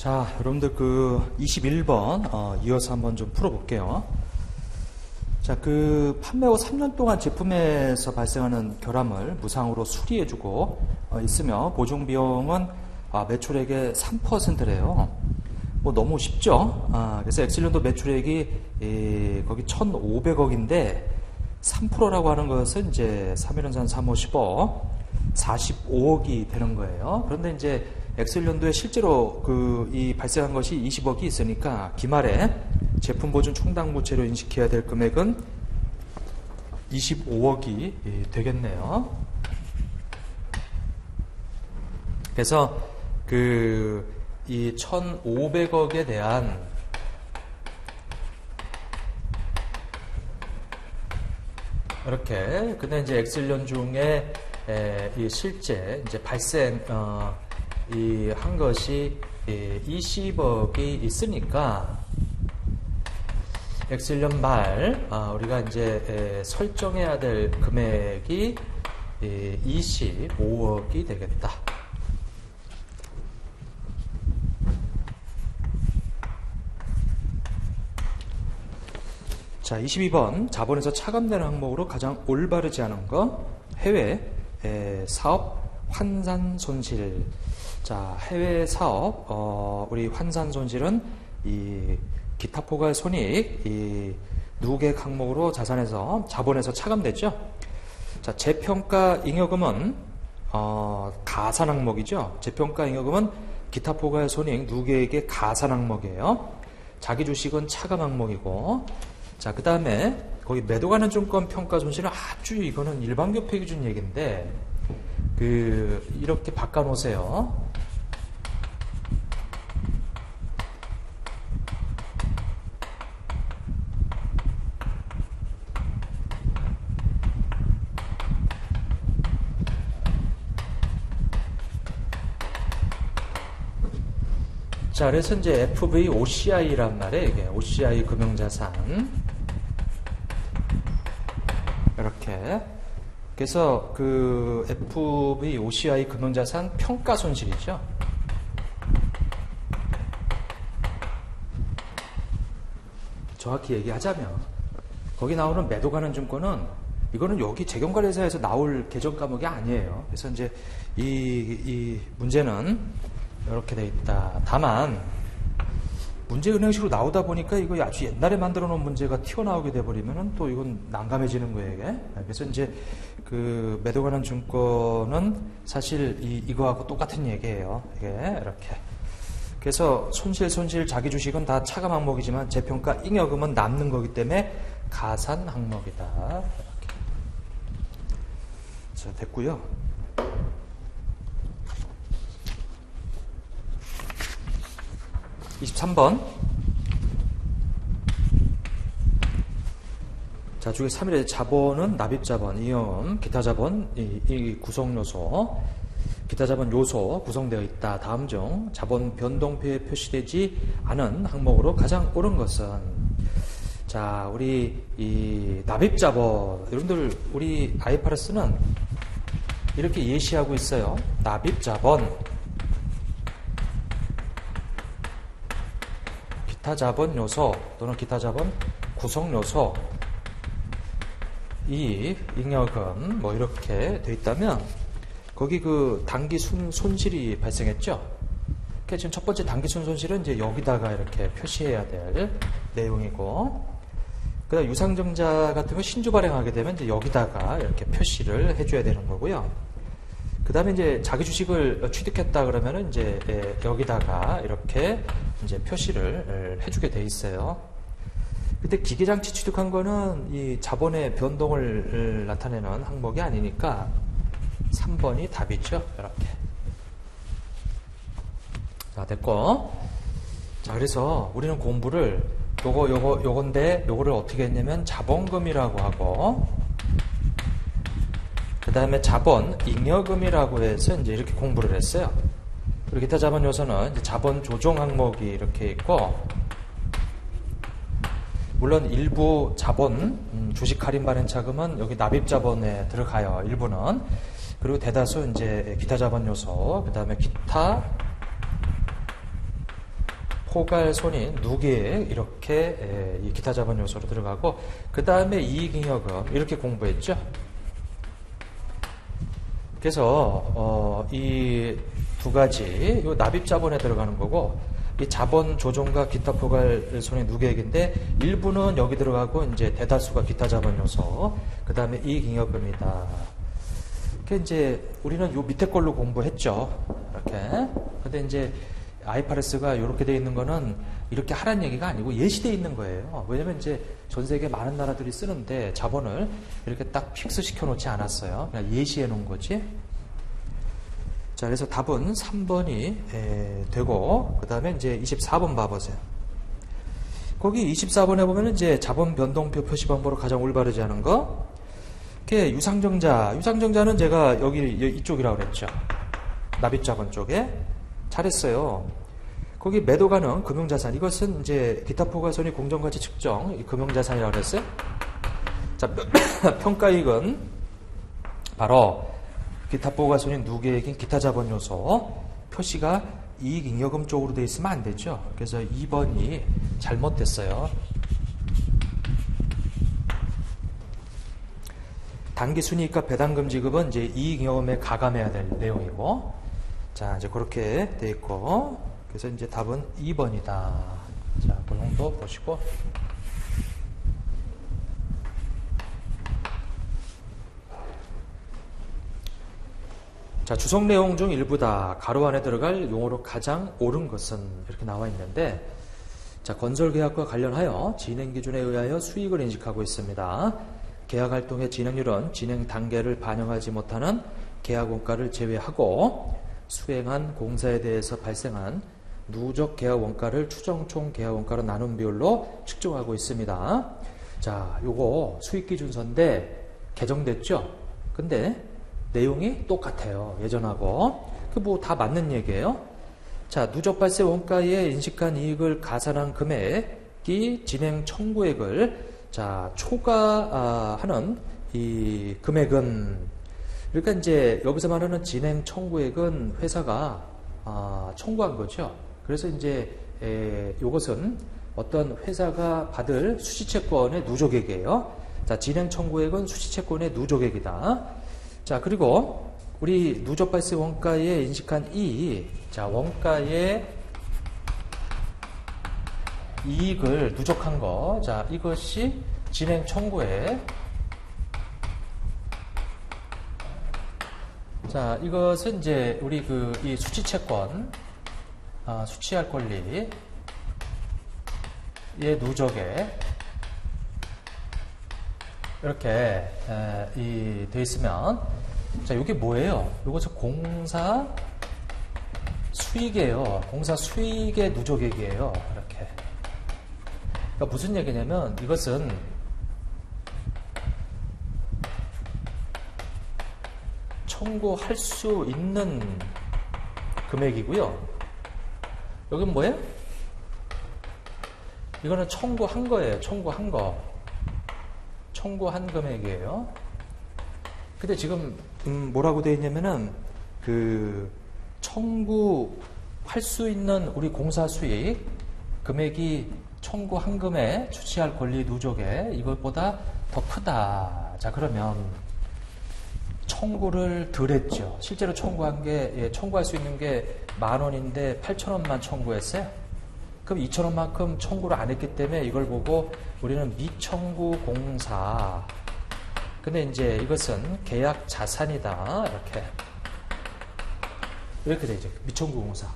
자, 여러분들 21번 이어서 한번 좀 풀어볼게요. 자, 판매 후 3년 동안 제품에서 발생하는 결함을 무상으로 수리해주고 있으며 보증 비용은 매출액의 3%래요. 뭐 너무 쉽죠? 그래서 엑셀연도 매출액이 거기 1,500억인데 3%라고 하는 것은 이제 3일연산 3, 5, 15 45억이 되는 거예요. 그런데 이제 엑셀연도에 실제로 이 발생한 것이 20억이 있으니까 기말에 제품 보증 충당부채로 인식해야 될 금액은 25억이 되겠네요. 그래서 이 1,500억에 대한 이렇게 근데 이제 엑셀연 중에 이 실제 이제 발생 한 것이 20억이 있으니까 엑셀연 말 우리가 이제 설정해야 될 금액이 25억이 되겠다. 자, 22번 자본에서 차감되는 항목으로 가장 올바르지 않은 거 해외 사업 환산 손실. 자, 해외 사업 우리 환산 손실은 이 기타 포괄 손익 이 누계획 항목으로 자본에서 차감되죠. 자, 재평가 잉여금은 가산 항목이죠. 재평가 잉여금은 기타 포괄 손익 누계획의 가산 항목이에요. 자기 주식은 차감 항목이고, 자, 그 다음에 거기 매도 가는 증권 평가 손실은 아주 이거는 일반교표 기준 얘기인데 이렇게 바꿔놓으세요. 자, 그래서 이제 FV OCI란 말이에요. 이게 OCI 금융자산. 이렇게. 그래서 FV OCI 금융자산 평가 손실이죠. 정확히 얘기하자면, 거기 나오는 매도 가는 증권은, 이거는 여기 재경관리사에서 나올 계정 과목이 아니에요. 그래서 이제 이 문제는 이렇게 돼 있다. 다만 문제 은행식으로 나오다 보니까 이거 아주 옛날에 만들어 놓은 문제가 튀어나오게 돼버리면은 또 이건 난감해지는 거예요, 이게. 그래서 이제 매도 관한 증권은 사실 이거하고 똑같은 얘기예요. 이게 이렇게. 그래서 손실 자기 주식은 다 차감 항목이지만 재평가 잉여금은 남는 거기 때문에 가산 항목이다. 이렇게. 자, 됐고요. (23번) 자, 주기 3일에 자본은 납입자본, 이용, 기타자본, 이 구성요소, 기타자본 요소 구성되어 있다. 다음 중 자본 변동표에 표시되지 않은 항목으로 가장 옳은 것은, 자, 우리 이 납입자본, 여러분들 우리 IFRS는 이렇게 예시하고 있어요. 납입자본, 기타자본 요소 또는 기타자본 구성요소, 이익, 잉여금 뭐 이렇게 돼 있다면 거기 단기 손실이 발생했죠. 그러니까 지금 첫 번째 단기 손실은 이제 여기다가 이렇게 표시해야 될 내용이고, 그다음 유상증자 같은 거 신주 발행하게 되면 이제 여기다가 이렇게 표시를 해줘야 되는 거고요. 그 다음에 이제 자기 주식을 취득했다 그러면은 이제 여기다가 이렇게 이제 표시를 해주게 돼 있어요. 근데 기계장치 취득한 거는 이 자본의 변동을 나타내는 항목이 아니니까 3번이 답이죠. 이렇게. 자, 됐고. 자, 그래서 우리는 공부를 요건데 요거를 어떻게 했냐면 자본금이라고 하고, 그 다음에 자본 잉여금이라고 해서 이제 이렇게 공부를 했어요. 그리고 기타 자본 요소는 이제 자본 조정 항목이 이렇게 있고, 물론 일부 자본 주식 할인 발행 차금은 여기 납입 자본에 들어가요. 일부는. 그리고 대다수 이제 기타 자본 요소, 그 다음에 기타 포괄손인 누계 이렇게 이 기타 자본 요소로 들어가고 그 다음에 이익잉여금 이렇게 공부했죠. 그래서 이 두 가지 요 납입 자본에 들어가는 거고 이 자본 조정과 기타 포괄손인 누계액인데 일부는 여기 들어가고 이제 대다수가 기타 자본 요소 그 다음에 이익잉여금이다. 그 이제 우리는 요 밑에 걸로 공부했죠. 이렇게. 근데 이제 IFRS가 이렇게 돼 있는 거는 이렇게 하라는 얘기가 아니고 예시돼 있는 거예요. 왜냐면 이제 전 세계 많은 나라들이 쓰는데 자본을 이렇게 딱 픽스 시켜 놓지 않았어요. 그냥 예시해 놓은 거지. 자, 그래서 답은 3번이 되고 그 다음에 이제 24번 봐보세요. 거기 24번에 보면 이제 자본 변동표 표시 방법으로 가장 올바르지 않은 거. 이렇게 유상증자는 제가 여기 이쪽이라고 그랬죠. 납입자본 쪽에. 잘했어요. 거기 매도 가능 금융자산. 이것은 이제 기타 포괄손이 공정가치 측정 금융자산이라고 그랬어요. 자, 평가이익은 바로 기타 포괄손인 누계액인 기타 자본 요소. 표시가 이익잉여금 쪽으로 돼 있으면 안 되죠. 그래서 2번이 잘못됐어요. 단기 순이익과 배당금 지급은 이제 이익잉여금에 가감해야 될 내용이고, 자, 이제 그렇게 돼 있고, 그래서 이제 답은 2번이다. 자, 그 정도 보시고. 자, 주석 내용 중 일부다. 가로 안에 들어갈 용어로 가장 옳은 것은 이렇게 나와 있는데, 자, 건설계약과 관련하여 진행기준에 의하여 수익을 인식하고 있습니다. 계약활동의 진행률은 진행 단계를 반영하지 못하는 계약원가를 제외하고 수행한 공사에 대해서 발생한 누적 계약원가를 추정총 계약원가로 나눈 비율로 측정하고 있습니다. 자, 요거 수익기준서인데 개정됐죠? 근데 내용이 똑같아요. 예전하고. 그 뭐 다 맞는 얘기예요. 자, 누적 발생 원가에 인식한 이익을 가산한 금액이 진행 청구액을 자, 초과하는 이 금액은, 그러니까 이제 여기서 말하는 진행 청구액은 회사가 청구한 거죠. 그래서 이제 이것은 어떤 회사가 받을 수시채권의 누적액이에요. 자, 진행 청구액은 수시채권의 누적액이다. 자, 그리고 우리 누적 발생 원가에 인식한 자, 원가의 이익을 누적한 거. 자, 이것이 진행 청구액. 자, 이것은 이제 우리 이 수취채권, 수취할 권리의 누적액. 이렇게, 돼 있으면. 자, 이게 뭐예요? 이것은 공사 수익이에요. 공사 수익의 누적액이에요. 이렇게. 그러니까 무슨 얘기냐면 이것은 청구할 수 있는 금액이고요. 여긴 뭐예요? 이거는 청구한 거예요. 청구한 거. 청구한 금액이에요. 근데 지금 뭐라고 되어 있냐면은 청구할 수 있는 우리 공사 수익 금액이 청구 한금에 추치할 권리 누적에 이것보다 더 크다. 자, 그러면 청구를 덜 했죠. 실제로 청구한 게, 청구할 수 있는 게 10,000원인데 8,000원만 청구했어요. 그럼 2,000원만큼 청구를 안 했기 때문에 이걸 보고 우리는 미청구 공사. 근데 이제 이것은 계약 자산이다. 이렇게 되죠. 미청구 공사.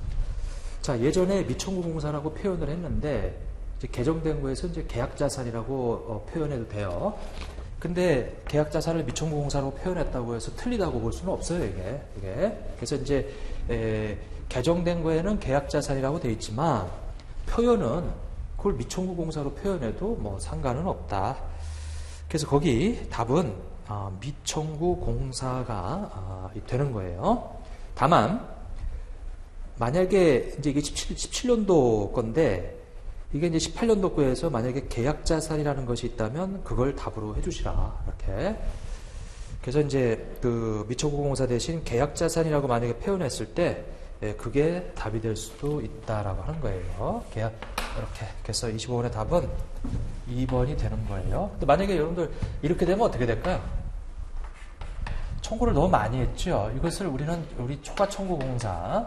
자, 예전에 미청구 공사라고 표현을 했는데, 이제 개정된 거에서 이제 계약자산이라고 표현해도 돼요. 근데 계약자산을 미청구공사로 표현했다고 해서 틀리다고 볼 수는 없어요, 이게. 그래서 이제 개정된 거에는 계약자산이라고 돼 있지만 표현은 그걸 미청구공사로 표현해도 뭐 상관은 없다. 그래서 거기 답은 미청구공사가 되는 거예요. 다만 만약에 이제 이게 17년도 건데 이게 이제 18년도 거에서 만약에 계약자산이라는 것이 있다면 그걸 답으로 해주시라. 이렇게. 그래서 이제 미청구공사 대신 계약자산이라고 만약에 표현했을 때 그게 답이 될 수도 있다라고 하는 거예요. 계약 이렇게. 그래서 25번의 답은 2번이 되는 거예요. 근데 만약에 여러분들 이렇게 되면 어떻게 될까요? 청구를 너무 많이 했죠. 이것을 우리 초과 청구 공사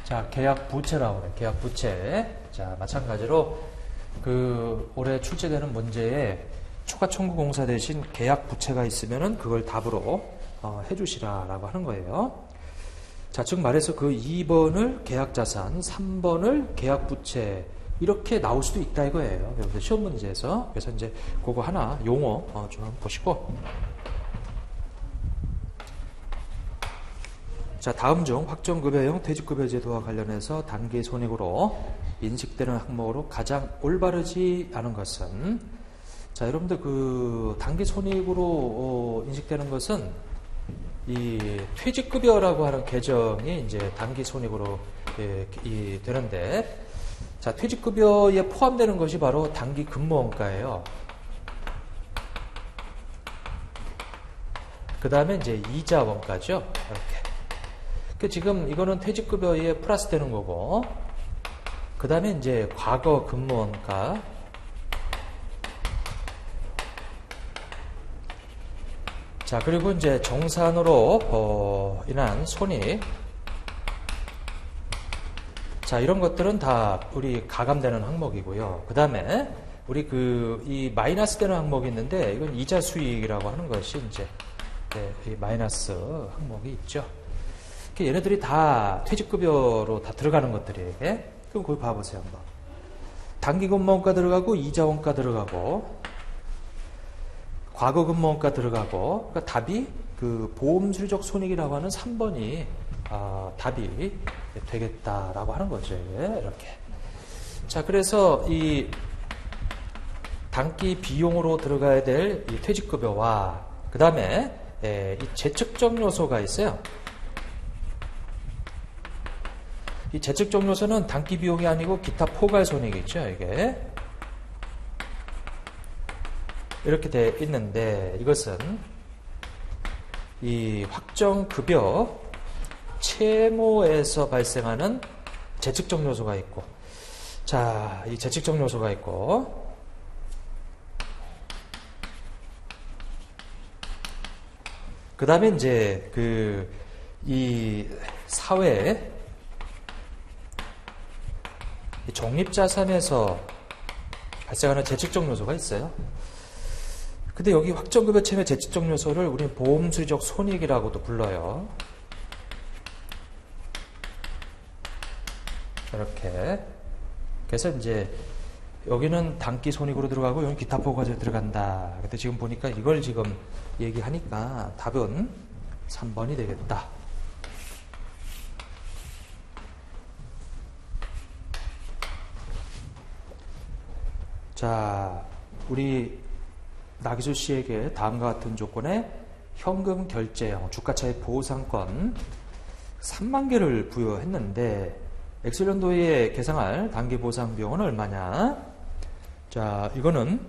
자, 계약 부채라고 그래. 계약 부채. 자, 마찬가지로 올해 출제되는 문제에 초과 청구 공사 대신 계약 부채가 있으면은 그걸 답으로 해주시라라고 하는 거예요. 자, 즉 말해서 그 2번을 계약 자산, 3번을 계약 부채 이렇게 나올 수도 있다 이거예요. 여러분들 시험 문제에서. 그래서 이제 그거 하나 용어 좀 한번 보시고. 자, 다음 중 확정급여형 퇴직급여 제도와 관련해서 단기 손익으로 인식되는 항목으로 가장 올바르지 않은 것은, 자, 여러분들 단기 손익으로 인식되는 것은 이 퇴직급여라고 하는 계정이 이제 단기 손익으로 되는데, 자, 퇴직급여에 포함되는 것이 바로 단기 근무원가예요. 그 다음에 이제 이자 원가죠. 이렇게. 지금 이거는 퇴직급여에 플러스 되는 거고, 그 다음에 이제 과거 근무원가, 자, 그리고 이제 정산으로 인한 손익, 자, 이런 것들은 다 우리 가감되는 항목이고요. 그 다음에 우리 이 마이너스 되는 항목이 있는데, 이건 이자 수익이라고 하는 것이 이제 이 마이너스 항목이 있죠. 얘네들이 다 퇴직급여로 다 들어가는 것들이에요. 그럼 거기 봐보세요, 한번. 단기 근무원가 들어가고, 이자 원가 들어가고, 과거 근무원가 들어가고, 그러니까 답이 보험 수리적 손익이라고 하는 3번이 답이 되겠다라고 하는 거죠. 이렇게. 자, 그래서 이 단기 비용으로 들어가야 될 이 퇴직급여와 그 다음에 이 재측정 요소가 있어요. 이 재측정 요소는 단기 비용이 아니고 기타 포괄 손익이죠, 이게. 이렇게 돼 있는데, 이것은 이 확정급여 채무에서 발생하는 재측정 요소가 있고, 자, 이 재측정 요소가 있고, 그 다음에 이제 이 사회에 적립자산에서 발생하는 재측정 요소가 있어요. 근데 여기 확정급여 채무의 재측정 요소를 우리는 보험수리적 손익이라고도 불러요. 이렇게. 그래서 이제 여기는 단기 손익으로 들어가고 여기는 기타 포괄에 들어간다. 근데 지금 보니까 이걸 지금 얘기하니까 답은 3번이 되겠다. 자, 우리 나기수 씨에게 다음과 같은 조건의 현금 결제형 주가차익 보상권 3만 개를 부여했는데 엑셀연도에 계상할 단기 보상 비용은 얼마냐? 자, 이거는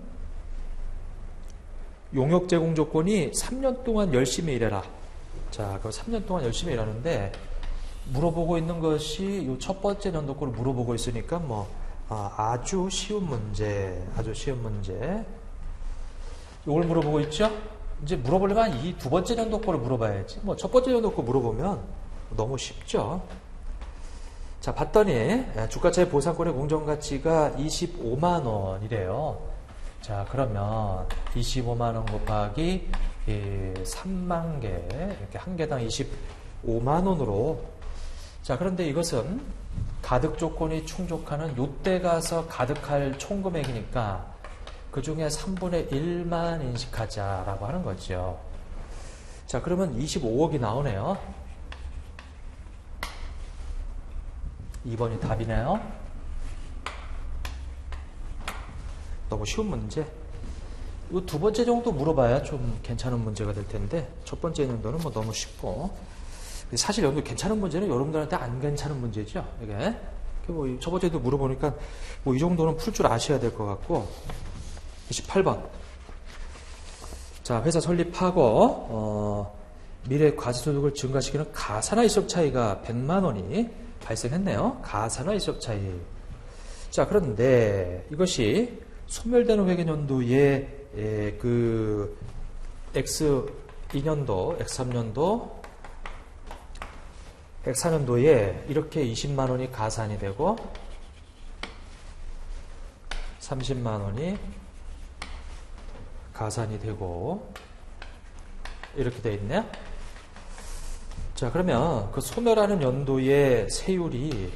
용역 제공 조건이 3년 동안 열심히 일해라. 자, 그 3년 동안 열심히 일하는데 물어보고 있는 것이 이 첫 번째 연도권을 물어보고 있으니까 아주 쉬운 문제, 이걸 물어보고 있죠? 이제 물어보려면 이 두 번째 연도 거를 물어봐야지. 첫 번째 연도 거 물어보면 너무 쉽죠? 자, 봤더니 주가차익 보상권의 공정가치가 25만 원이래요. 자, 그러면 25만 원 곱하기 3만 개, 이렇게 한 개당 25만 원으로. 자, 그런데 이것은 가득 조건이 충족하는 요때 가서 가득할 총 금액이니까 그 중에 3분의 1만 인식하자라고 하는 거죠. 자, 그러면 25억이 나오네요. 2번이 답이네요. 너무 쉬운 문제. 이 두 번째 정도 물어봐야 좀 괜찮은 문제가 될 텐데 첫 번째 연도는 너무 쉽고, 사실 연도 괜찮은 문제는 여러분들한테 안 괜찮은 문제죠. 이게 첫 번째도 물어보니까 이 정도는 풀 줄 아셔야 될 것 같고, 28번. 자, 회사 설립하고 미래 과세소득을 증가시키는 가산화일시적 차이가 100만 원이 발생했네요. 가산화일시적 차이. 자, 그런데 이것이 소멸되는 회계연도에 그 X2년도, X3년도, X4년도에 이렇게 20만 원이 가산이 되고 30만 원이 가산이 되고 이렇게 되어 있네요. 자, 그러면 그 소멸하는 연도의 세율이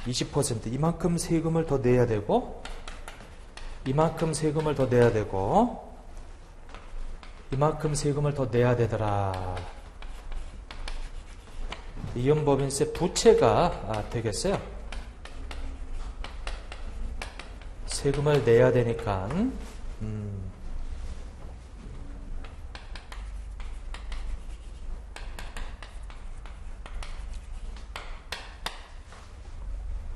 20%, 이만큼 세금을 더 내야 되고 이만큼 세금을 더 내야 되고 이만큼 세금을 더 내야 되더라. 이연법인세 부채가 되겠어요. 세금을 내야 되니까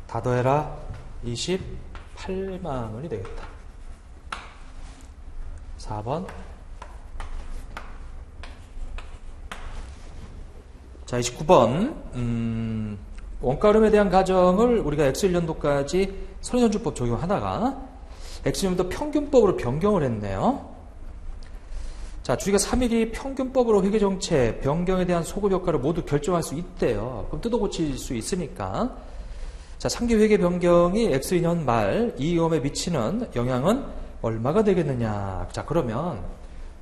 다 더해라 28만 원이 되겠다. 4번. 자, 29번. 원가흐름에 대한 가정을 우리가 X1년도까지 선의선주법 적용하다가 X1년도 평균법으로 변경을 했네요. 자, 주기가 3일이 평균법으로 회계정책 변경에 대한 소급 효과를 모두 결정할 수 있대요. 그럼 뜯어 고칠 수 있으니까. 자, 상기 회계 변경이 X2년 말 이익금에 미치는 영향은 얼마가 되겠느냐. 자, 그러면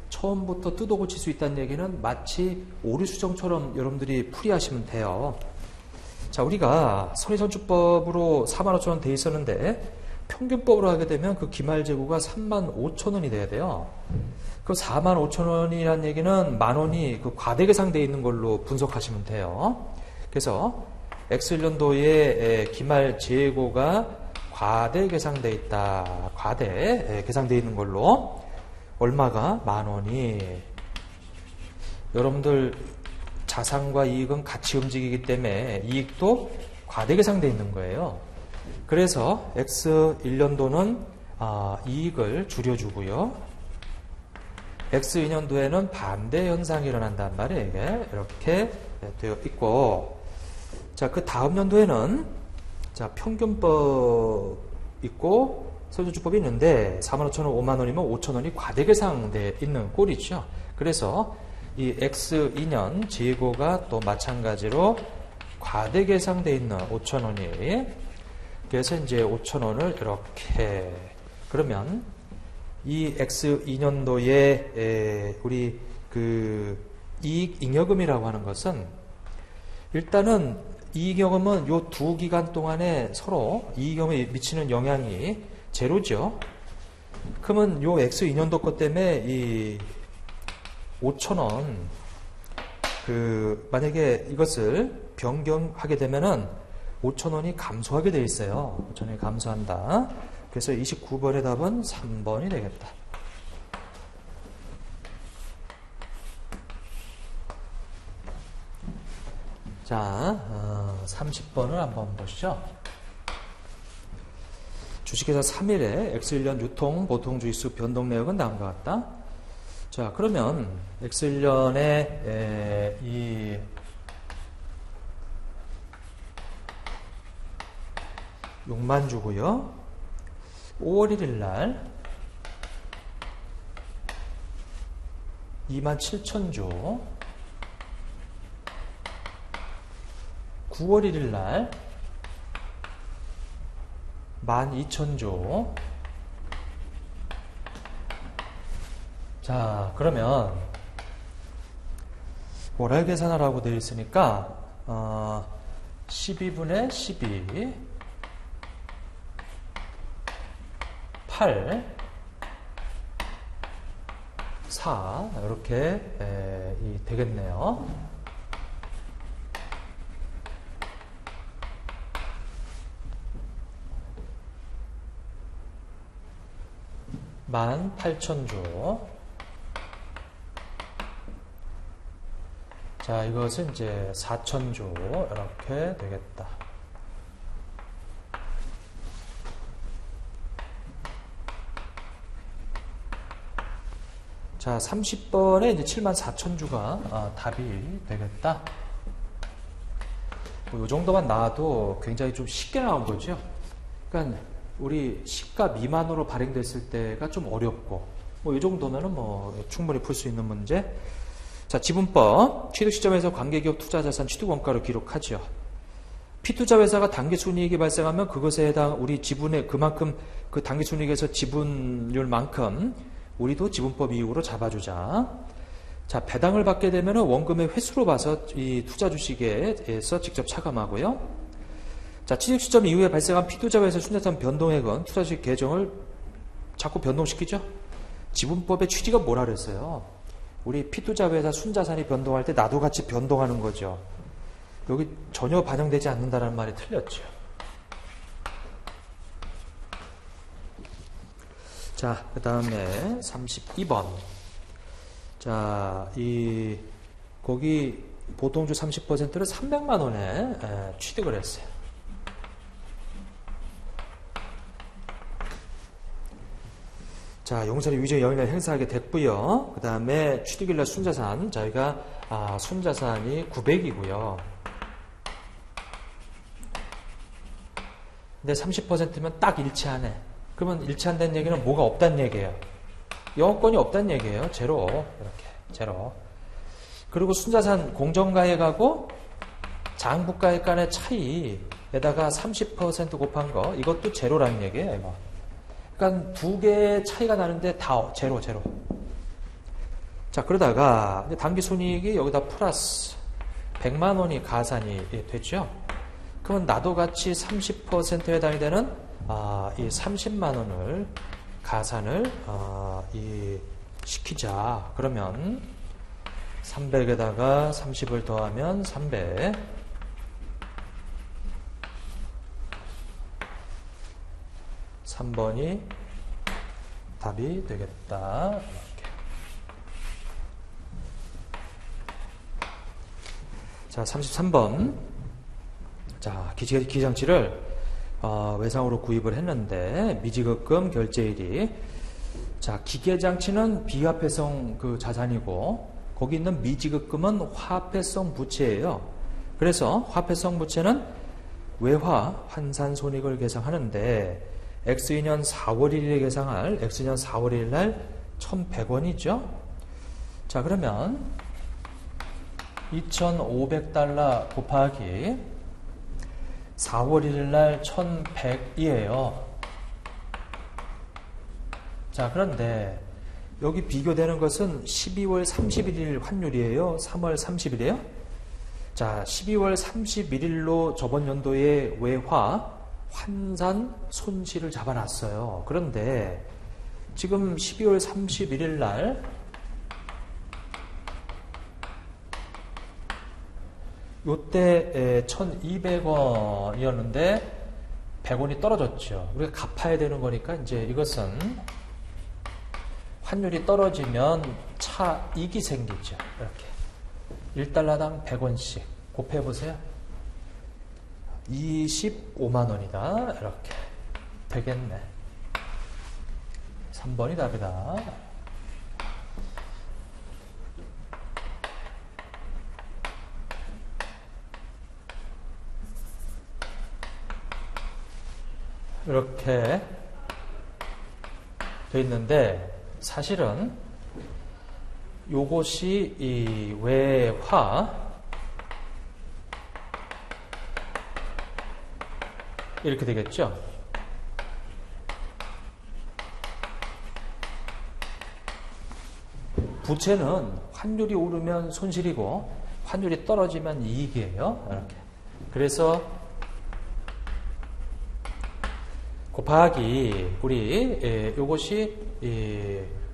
처음부터 뜯어 고칠 수 있다는 얘기는 마치 오류수정처럼 여러분들이 풀이하시면 돼요. 자, 우리가 선의선주법으로 45,000원 돼 있었는데 평균법으로 하게 되면 그 기말재고가 35,000원이 돼야 돼요. 그 45,000원이라는 얘기는 만원이 그 과대계상되어 있는 걸로 분석하시면 돼요. 그래서 X1년도에 기말재고가 과대계상되어 있다. 과대 계상되어 있는 걸로 얼마가? 만원이. 여러분들 자산과 이익은 같이 움직이기 때문에 이익도 과대계상되어 있는 거예요. 그래서 X1년도는 이익을 줄여주고요. X2년도에는 반대 현상이 일어난단 말이에요. 이게 이렇게 되어 있고, 자, 그 다음 연도에는 자, 평균법 있고 선의선주법이 있는데 45,000원, 5만원이면 5,000원이 과대계상되어 있는 꼴이죠. 그래서 이 X2년 재고가 또 마찬가지로 과대계상되어 있는 5,000원이, 그래서 이제 5,000원을 이렇게, 그러면 이 X2년도에 우리 그 이익 잉여금이라고 하는 것은 일단은 이익잉여금은 요 두 기간 동안에 서로 이익잉여금에 미치는 영향이 제로죠. 그러면 요 X2년도 것 때문에 이 5,000원 만약에 이것을 변경하게 되면은 5,000원이 감소하게 되어 있어요. 5,000원이 감소한다. 그래서 29번의 답은 3번이 되겠다. 자, 30번을 한번 보시죠. 주식회사 3일에 X1년 유통 보통주의수 변동 내역은 다음과 같다. 자, 그러면 X1년에 이 $6만 주고요. 5월 1일 날 27,000주, 9월 1일 날 12,000주. 자, 그러면 월할 계산하라고 되어 있으니까 12분의 12 8 4 이렇게 되겠네요. 만 8,000주. 자, 이것은 이제 4,000주 이렇게 되겠다. 자, 30번에 이제 74,000주가 답이 되겠다. 뭐 이 정도만 나와도 굉장히 좀 쉽게 나온 거죠. 그러니까 우리 시가 미만으로 발행됐을 때가 좀 어렵고, 뭐 이 정도면은 뭐 충분히 풀 수 있는 문제. 자, 지분법. 취득 시점에서 관계기업 투자자산 취득원가로 기록하죠. 피투자회사가 당기순이익이 발생하면 그것에 해당 우리 지분의 그만큼 그 당기순이익에서 지분율만큼 우리도 지분법 이익으로 잡아주자. 자, 배당을 받게 되면 원금의 횟수로 봐서 이 투자 주식에서 직접 차감하고요. 자, 취득 시점 이후에 발생한 피투자회사 순자산 변동액은 투자 주식 계정을 자꾸 변동시키죠. 지분법의 취지가 뭐라 그랬어요? 우리 피투자회사 순자산이 변동할 때 나도 같이 변동하는 거죠. 여기 전혀 반영되지 않는다는 말이 틀렸죠. 자, 그 다음에 32번. 자, 거기 보통주 30%를 300만 원에 취득을 했어요. 자, 용선이 위조 영위를 행사하게 됐고요. 그 다음에 취득일날 순자산, 저희가 순자산이 900이고요. 근데 30%면 딱 일치하네. 그러면 일치한다는 얘기는 뭐가 없다는 얘기예요. 영업권이 없다는 얘기예요. 제로. 이렇게 제로. 그리고 순자산 공정가액하고 장부가액 간의 차이에다가 30% 곱한 거, 이것도 제로라는 얘기예요. 이거. 그러니까 두 개의 차이가 나는데 다 제로. 자, 그러다가 당기순이익이 여기다 플러스 100만 원이 가산이 됐죠. 그러면 나도 같이 30%에 해당이 되는 이 30만 원을 가산을 시키자. 그러면 300에다가 30을 더하면 300. 3번이 답이 되겠다. 이렇게. 자, 33번. 자, 기장치를 외상으로 구입을 했는데 미지급금 결제일이, 자, 기계장치는 비화폐성 그 자산이고 거기 있는 미지급금은 화폐성 부채예요. 그래서 화폐성 부채는 외화 환산 손익을 계상하는데 X2년 4월 1일에 계상할 X2년 4월 1일 날 1,100원이죠. 자, 그러면 2,500달러 곱하기 4월 1일 날 1,100이에요. 자, 그런데 여기 비교되는 것은 12월 31일 환율이에요? 3월 30일이에요? 자, 12월 31일로 저번 연도에 외화 환산 손실을 잡아놨어요. 그런데 지금 12월 31일 날 요때 1,200원이었는데 100원이 떨어졌죠. 우리가 갚아야 되는 거니까 이제 이것은 환율이 떨어지면 차익이 생기죠. 이렇게 1달러당 100원씩 곱해보세요. 25만 원이다. 이렇게 되겠네. 3번이 답이다. 이렇게 돼 있는데 사실은 요것이 이 외화 이렇게 되겠죠. 부채는 환율이 오르면 손실이고 환율이 떨어지면 이익이에요. 이렇게. 그래서 곱하기 우리 요것이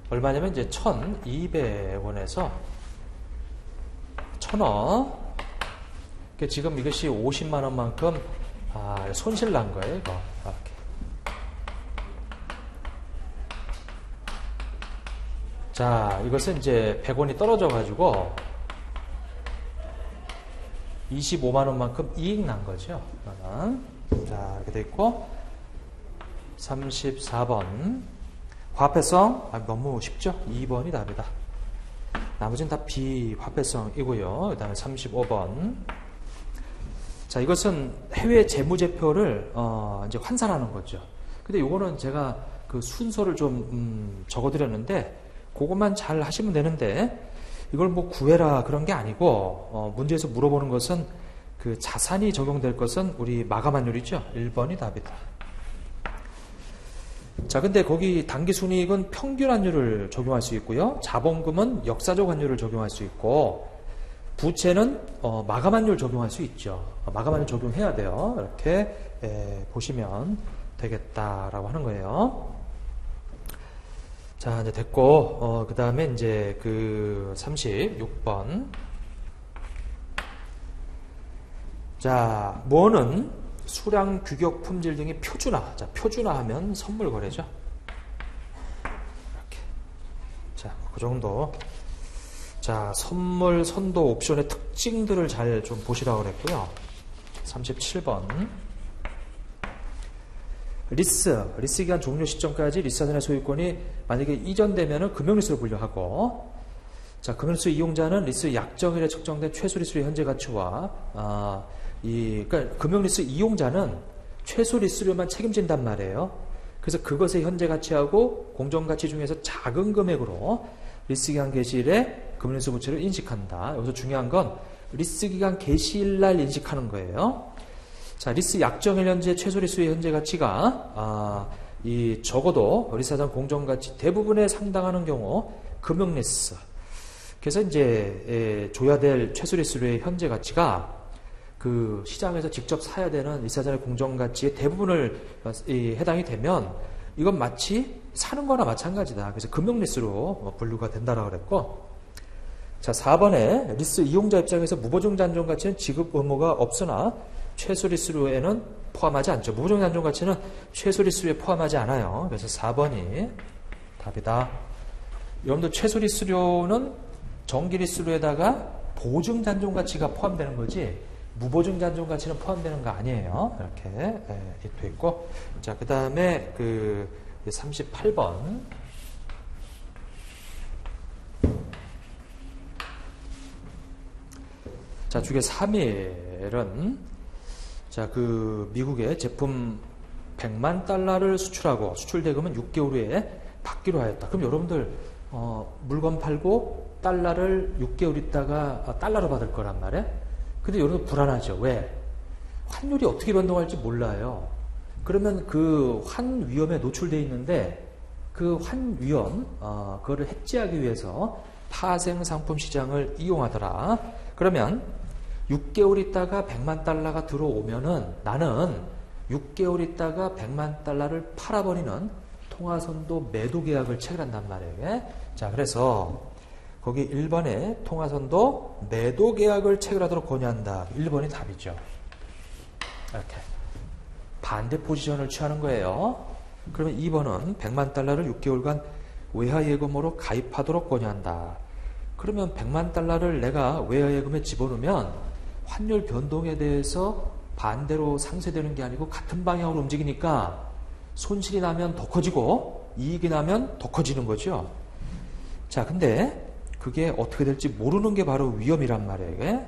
얼마냐면 이제 1,200원에서 1,000원. 지금 이것이 50만 원만큼 손실 난 거예요, 이거. 이렇게. 자, 이것은 이제 100원이 떨어져 가지고 25만 원만큼 이익 난 거죠. 그러면. 자, 이렇게 돼 있고 34번 화폐성 너무 쉽죠? 2번이 답이다. 나머지는 다 비화폐성이고요. 그 다음에 35번. 자, 이것은 해외 재무제표를 이제 환산하는 거죠. 근데 요거는 제가 그 순서를 좀 적어드렸는데 그것만 잘 하시면 되는데 이걸 뭐 구해라 그런 게 아니고 문제에서 물어보는 것은 그 자산이 적용될 것은 우리 마감환율이죠. 1번이 답이다. 자, 근데 거기 당기순이익은 평균환율을 적용할 수 있고요. 자본금은 역사적 환율을 적용할 수 있고 부채는 마감환율 적용할 수 있죠. 마감환율 적용해야 돼요. 이렇게 보시면 되겠다라고 하는 거예요. 자, 이제 됐고 그 다음에 이제 그 36번. 자, 뭐는 수량, 규격, 품질 등의 표준화. 자, 표준화하면 선물 거래죠. 이렇게. 자, 그 정도. 자, 선물, 선도, 옵션의 특징들을 잘 좀 보시라고 그랬고요. 37번. 리스 기간 종료 시점까지 리스자산의 소유권이 만약에 이전되면은 금융리스로 분류하고, 자, 금융리스 이용자는 리스 약정일에 측정된 최소리수의 현재 가치와, 그러니까 금융리스 이용자는 최소리수료만 책임진단 말이에요. 그래서 그것의 현재 가치하고 공정가치 중에서 작은 금액으로 리스기간 개시일에 금융리스 부채를 인식한다. 여기서 중요한 건 리스기간 개시일 날 인식하는 거예요. 자, 리스 약정일 현재 최소리수의 현재 가치가 적어도 리스자산 공정가치 대부분에 상당하는 경우 금융리스. 그래서 이제 줘야 될 최소리수의 현재 가치가 그 시장에서 직접 사야 되는 리스자산의 공정가치의 대부분을 해당이 되면 이건 마치 사는 거나 마찬가지다. 그래서 금융리스로 분류가 된다라고 그랬고, 자, 4번에 리스 이용자 입장에서 무보증 잔존 가치는 지급 의무가 없으나 최소 리스료에는 포함하지 않죠. 무보증 잔존 가치는 최소 리스료에 포함하지 않아요. 그래서 4번이 답이다. 여러분들 최소 리스료는 정기 리스료에다가 보증 잔존 가치가 포함되는 거지 무보증 잔존 가치는 포함되는 거 아니에요. 이렇게 돼 있고, 자, 그 다음에 그 38번. 자, 주계 3일은 자, 그 미국에 제품 100만 달러를 수출하고 수출 대금은 6개월 후에 받기로 하였다. 그럼 여러분들 물건 팔고 달러를 6개월 있다가 달러로 받을 거란 말이에요. 근데 여러분 불안하죠. 왜? 환율이 어떻게 변동할지 몰라요. 그러면 그 환 위험에 노출되어 있는데 그 환 위험 그거를 해지하기 위해서 파생 상품 시장을 이용하더라. 그러면 6개월 있다가 100만 달러가 들어오면은 나는 6개월 있다가 100만 달러를 팔아버리는 통화선도 매도 계약을 체결한단 말이에요. 자, 그래서 거기 1번에 통화선도 매도 계약을 체결하도록 권유한다. 1번이 답이죠. 이렇게 반대 포지션을 취하는 거예요. 그러면 2번은 100만 달러를 6개월간 외화예금으로 가입하도록 권유한다. 그러면 100만 달러를 내가 외화예금에 집어넣으면 환율 변동에 대해서 반대로 상쇄되는 게 아니고 같은 방향으로 움직이니까 손실이 나면 더 커지고 이익이 나면 더 커지는 거죠. 자, 근데 그게 어떻게 될지 모르는 게 바로 위험이란 말이에요.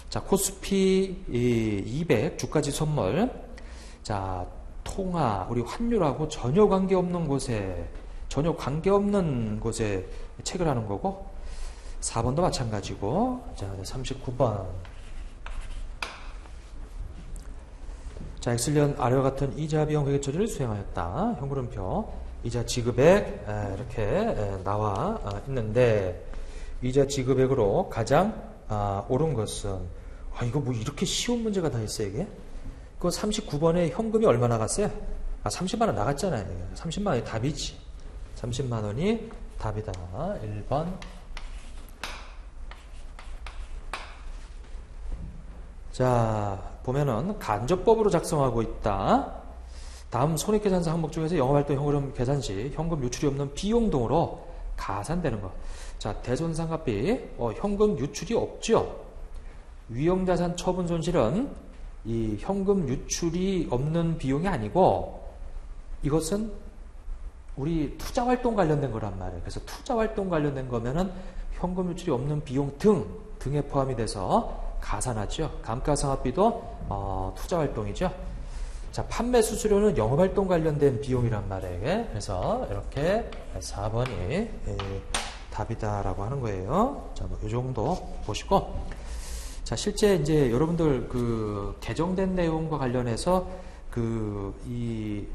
자, 코스피 200 주가지 선물. 자, 통화, 우리 환율하고 전혀 관계없는 곳에 체결하는 거고, 4번도 마찬가지고. 자, 39번. 자, 엑셀련 아래와 같은 이자 비용 회계 처리를 수행하였다. 현금흐름표 이자 지급액 이렇게 나와 있는데, 이자 지급액으로 가장 옳은 것은, 이거 뭐 이렇게 쉬운 문제가 다 있어요, 이게? 그 39번에 현금이 얼마 나갔어요? 30만 원 나갔잖아요. 30만 원이 답이지. 30만 원이 답이다. 1번. 자, 보면은 간접법으로 작성하고 있다. 다음 손익계산서 항목 중에서 영업활동 현금 계산 시 현금 유출이 없는 비용 등으로 가산되는 것. 자, 대손상각비 현금 유출이 없죠. 위험자산 처분 손실은 이 현금 유출이 없는 비용이 아니고 이것은 우리 투자 활동 관련된 거란 말이에요. 그래서 투자 활동 관련된 거면은 현금 유출이 없는 비용 등에 포함이 돼서 가산하죠. 감가상각비도 투자 활동이죠. 자, 판매 수수료는 영업 활동 관련된 비용이란 말이에요. 그래서 이렇게 4번이 답이다라고 하는 거예요. 자, 뭐 이 정도 보시고, 자, 실제 이제 여러분들 그 개정된 내용과 관련해서 이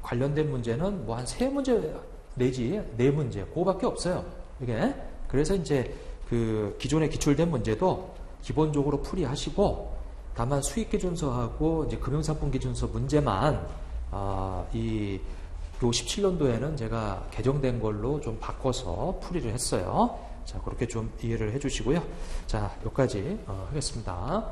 관련된 문제는 뭐 한 3문제 내지 4문제 그거밖에 없어요. 이게. 그래서 이제 그 기존에 기출된 문제도 기본적으로 풀이하시고, 다만 수익기준서하고 이제 금융상품기준서 문제만 요 17년도에는 제가 개정된 걸로 좀 바꿔서 풀이를 했어요. 자, 그렇게 좀 이해를 해주시고요. 자, 여기까지 하겠습니다.